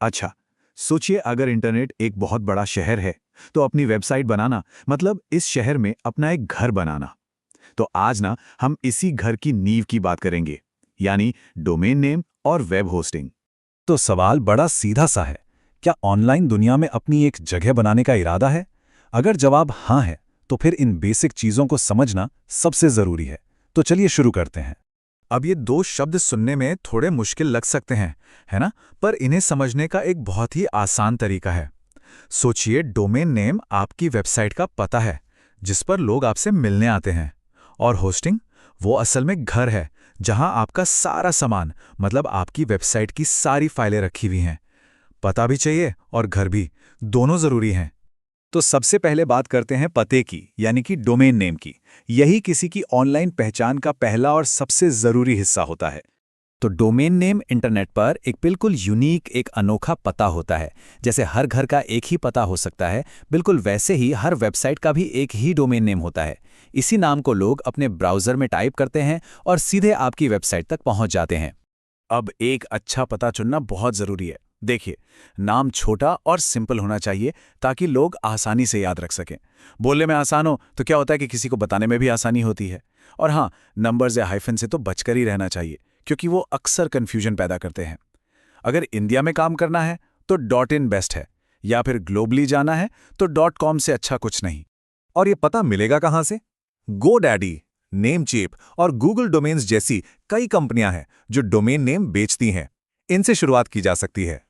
अच्छा, सोचिए अगर इंटरनेट एक बहुत बड़ा शहर है, तो अपनी वेबसाइट बनाना मतलब इस शहर में अपना एक घर बनाना। तो आज ना हम इसी घर की नींव की बात करेंगे, यानी डोमेन नेम और वेब होस्टिंग। तो सवाल बड़ा सीधा सा है। क्या ऑनलाइन दुनिया में अपनी एक जगह बनाने का इरादा है? अगर जवाब हाँ है, तो फिर इन बेसिक चीजों को समझना सबसे जरूरी है। तो चलिए शुरू करते हैं। अब ये दो शब्द सुनने में थोड़े मुश्किल लग सकते हैं, है ना? पर इन्हें समझने का एक बहुत ही आसान तरीका है। सोचिए, डोमेन नेम आपकी वेबसाइट का पता है, जिस पर लोग आपसे मिलने आते हैं। और होस्टिंग, वो असल में घर है, जहां आपका सारा सामान, मतलब आपकी वेबसाइट की सारी फाइलें रखी हुई हैं। पता भी चाहिए और घर भी, दोनों जरूरी हैं। तो सबसे पहले बात करते हैं पते की, यानी कि डोमेन नेम की। यही किसी की ऑनलाइन पहचान का पहला और सबसे जरूरी हिस्सा होता है। तो डोमेन नेम इंटरनेट पर एक बिल्कुल यूनिक, एक अनोखा पता होता है। जैसे हर घर का एक ही पता हो सकता है, बिल्कुल वैसे ही हर वेबसाइट का भी एक ही डोमेन नेम होता है। इसी नाम को लोग अपने ब्राउज़र में टाइप करते हैं और सीधे आपकी वेबसाइट तक पहुंच जाते हैं। अब एक अच्छा पता चुनना बहुत ज़रूरी है। देखिए, नाम छोटा और सिंपल होना चाहिए, ताकि लोग आसानी से याद रख सकें। बोलने में आसान हो तो क्या होता है कि किसी को बताने में भी आसानी होती है। और हाँ, नंबर्स या हाइफन से तो बचकर ही रहना चाहिए, क्योंकि वो अक्सर कन्फ्यूजन पैदा करते हैं। अगर इंडिया में काम करना है तो डॉट इन बेस्ट है, या फिर ग्लोबली जाना है तो डॉट कॉम से अच्छा कुछ नहीं। और ये पता मिलेगा कहाँ से? गोडैडी, नेमचीप और गूगल डोमेन्स जैसी कई कंपनियां हैं जो डोमेन नेम बेचती हैं। इनसे शुरुआत की जा सकती है।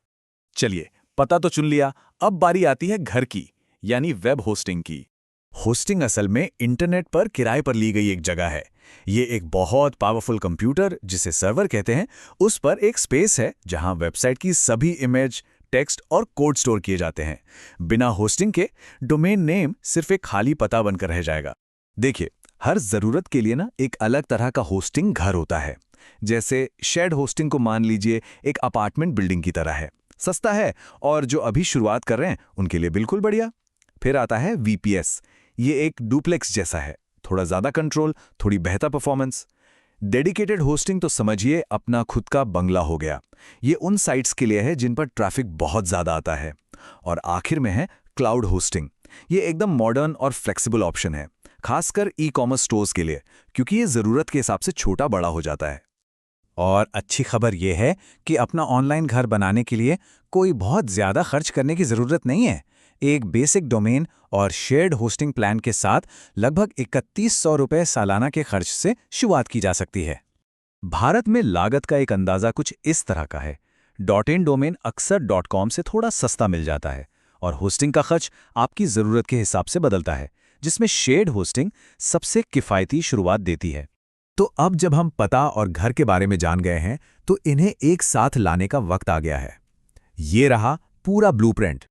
चलिए, पता तो चुन लिया, अब बारी आती है घर की, यानी वेब होस्टिंग की। होस्टिंग असल में इंटरनेट पर किराए पर ली गई एक जगह है। ये एक बहुत पावरफुल कंप्यूटर, जिसे सर्वर कहते हैं, उस पर एक स्पेस है जहां वेबसाइट की सभी इमेज, टेक्स्ट और कोड स्टोर किए जाते हैं। बिना होस्टिंग के डोमेन नेम सिर्फ एक खाली पता बनकर रह जाएगा। देखिए, हर जरूरत के लिए ना एक अलग तरह का होस्टिंग घर होता है। जैसे शेयर्ड होस्टिंग को मान लीजिए एक अपार्टमेंट बिल्डिंग की तरह है, सस्ता है, और जो अभी शुरुआत कर रहे हैं उनके लिए बिल्कुल बढ़िया। फिर आता है वीपीएस। ये एक डुप्लेक्स जैसा है, थोड़ा ज़्यादा कंट्रोल, थोड़ी बेहतर परफॉर्मेंस। डेडिकेटेड होस्टिंग तो समझिए अपना खुद का बंगला हो गया। ये उन साइट्स के लिए है जिन पर ट्रैफिक बहुत ज़्यादा आता है। और आखिर में है क्लाउड होस्टिंग। ये एकदम मॉडर्न और फ्लेक्सिबल ऑप्शन है, खासकर ई कॉमर्स स्टोर्स के लिए, क्योंकि ये ज़रूरत के हिसाब से छोटा बड़ा हो जाता है। और अच्छी खबर यह है कि अपना ऑनलाइन घर बनाने के लिए कोई बहुत ज़्यादा खर्च करने की ज़रूरत नहीं है। एक बेसिक डोमेन और शेयर्ड होस्टिंग प्लान के साथ लगभग 3100 रुपये सालाना के खर्च से शुरुआत की जा सकती है। भारत में लागत का एक अंदाज़ा कुछ इस तरह का है। डॉट इन डोमेन अक्सर डॉट कॉम से थोड़ा सस्ता मिल जाता है, और होस्टिंग का खर्च आपकी ज़रूरत के हिसाब से बदलता है, जिसमें शेयर्ड होस्टिंग सबसे किफ़ायती शुरुआत देती है। तो अब जब हम पता और घर के बारे में जान गए हैं, तो इन्हें एक साथ लाने का वक्त आ गया है। ये रहा पूरा ब्लूप्रिंट।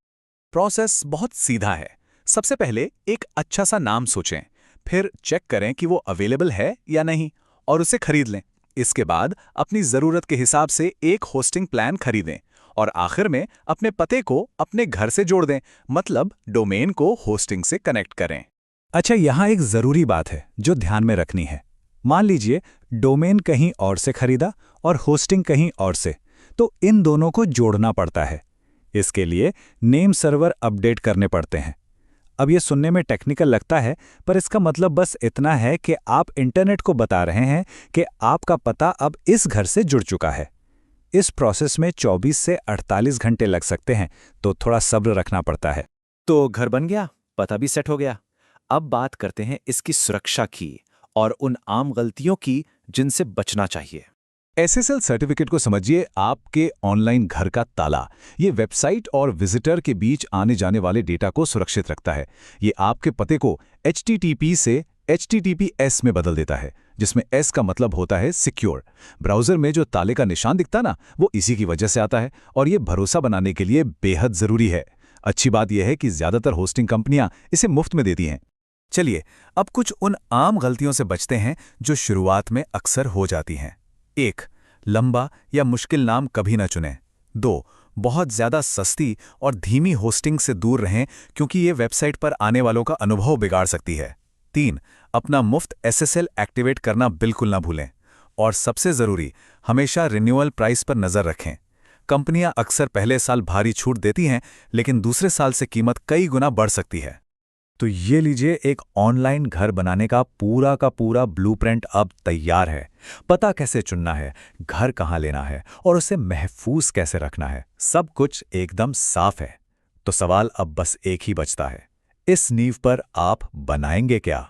प्रोसेस बहुत सीधा है। सबसे पहले एक अच्छा सा नाम सोचें, फिर चेक करें कि वो अवेलेबल है या नहीं, और उसे खरीद लें। इसके बाद अपनी ज़रूरत के हिसाब से एक होस्टिंग प्लान खरीदें, और आखिर में अपने पते को अपने घर से जोड़ दें, मतलब डोमेन को होस्टिंग से कनेक्ट करें। अच्छा, यहाँ एक ज़रूरी बात है जो ध्यान में रखनी है। मान लीजिए डोमेन कहीं और से खरीदा और होस्टिंग कहीं और से, तो इन दोनों को जोड़ना पड़ता है। इसके लिए नेम सर्वर अपडेट करने पड़ते हैं। अब ये सुनने में टेक्निकल लगता है, पर इसका मतलब बस इतना है कि आप इंटरनेट को बता रहे हैं कि आपका पता अब इस घर से जुड़ चुका है। इस प्रोसेस में 24 से 48 घंटे लग सकते हैं, तो थोड़ा सब्र रखना पड़ता है। तो घर बन गया, पता भी सेट हो गया। अब बात करते हैं इसकी सुरक्षा की और उन आम गलतियों की जिनसे बचना चाहिए। एसएसएल सर्टिफिकेट को समझिए आपके ऑनलाइन घर का ताला। ये वेबसाइट और विजिटर के बीच आने जाने वाले डेटा को सुरक्षित रखता है। ये आपके पते को HTTP से HTTPS में बदल देता है, जिसमें S का मतलब होता है सिक्योर। ब्राउज़र में जो ताले का निशान दिखता ना, वो इसी की वजह से आता है, और ये भरोसा बनाने के लिए बेहद ज़रूरी है। अच्छी बात यह है कि ज़्यादातर होस्टिंग कंपनियां इसे मुफ्त में देती हैं। चलिए, अब कुछ उन आम गलतियों से बचते हैं जो शुरुआत में अक्सर हो जाती हैं। 1. लंबा या मुश्किल नाम कभी न चुनें। 2. बहुत ज़्यादा सस्ती और धीमी होस्टिंग से दूर रहें, क्योंकि ये वेबसाइट पर आने वालों का अनुभव बिगाड़ सकती है। 3. अपना मुफ्त SSL एक्टिवेट करना बिल्कुल ना भूलें। और सबसे ज़रूरी, हमेशा रिन्यूअल प्राइस पर नज़र रखें। कंपनियां अक्सर पहले साल भारी छूट देती हैं, लेकिन दूसरे साल से कीमत कई गुना बढ़ सकती है। तो ये लीजिए, एक ऑनलाइन घर बनाने का पूरा ब्लूप्रिंट अब तैयार है। पता कैसे चुनना है, घर कहाँ लेना है और उसे महफूज कैसे रखना है, सब कुछ एकदम साफ है। तो सवाल अब बस एक ही बचता है, इस नींव पर आप बनाएंगे क्या?